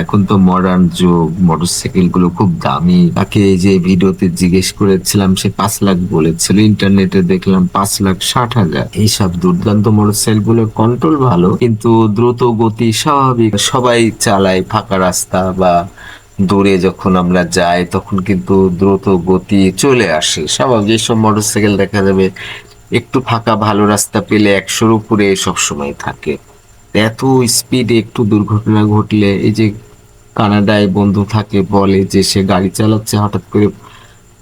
এখন তো মডার্ন যুগ, মোটরসাইকেল গুলো খুব দামি। তাকে এই যে ভিডিওতে জিজ্ঞেস করেছিলাম, সে 5 লাখ বলেছিল। ইন্টারনেটে দেখলাম 5,60,000। এইসব দুর্দান্ত মোটরসাইকেল গুলোর কন্ট্রোল ভালো, কিন্তু দ্রুত গতি স্বাভাবিক সবাই চালায়। ফাঁকা রাস্তা বা দূরে যখন আমরা যাই তখন কিন্তু দ্রুত গতি চলে আসে স্বাভাবিক। যেসব মোটরসাইকেল দেখা যাবে একটু ফাঁকা ভালো রাস্তা পেলে 100-র উপরে সবসময় থাকে। এত স্পিডে একটু দুর্ঘটনা ঘটলে, এই যে কানাডায় বন্ধু থাকে, বলে যে সে গাড়ি চালাচ্ছে, হঠাৎ করে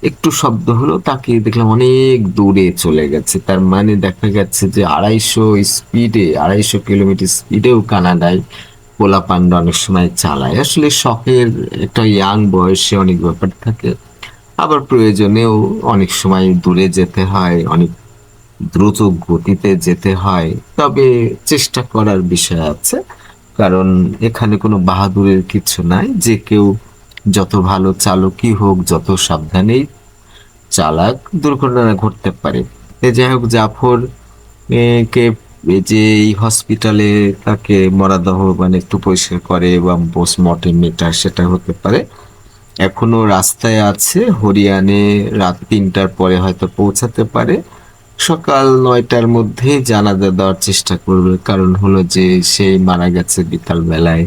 একটু শব্দ হলো, তাকে দেখলাম অনেক দূরে চলে গেছে। তার মানে দেখা গেছে যে 250 কিলোমিটার স্পিডেও কানাডায় পোলাপান্ডা অনেক সময় চালায়। আসলে শখের একটা ইয়াং বয়সে অনেক ব্যাপার থাকে, আবার প্রয়োজনেও অনেক সময় দূরে যেতে হয়, অনেক দ্রুত গতিতে যেতে হয়। তবে চেষ্টা করার বিষয় আছে, কারণ এখানে কোনো বাহাদুরের কিছু নাই। যে কেউ যত ভালো চালকই হোক, যত সাবধানেই চালাক, দুর্ঘটনা ঘটতে পারে। যাই হোক, জাফর কে এই যে এই হসপিটালে তাকে মরাদেহ মানে একটু পরিষ্কার করে এবং পোস্টমর্টেম এটা সেটা হতে পারে। এখনো রাস্তায় আছে, হরিয়ানে রাত 3টার পরে হয়তো পৌঁছাতে পারে। সকাল 9টার মধ্যেই জানাজা দেওয়ার চেষ্টা করবে, কারণ হলো যে সেই মারা গেছে বিকাল বেলায়।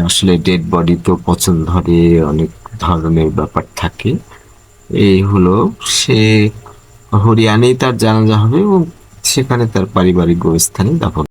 আসলে ডেড বডি তো পচন ধরে, অনেক ধরনের ব্যাপার থাকে। এই হলো, সে হরিয়ানায় তার জানাজা হবে এবং সেখানে তার পারিবারিক গোরস্থানে দাফন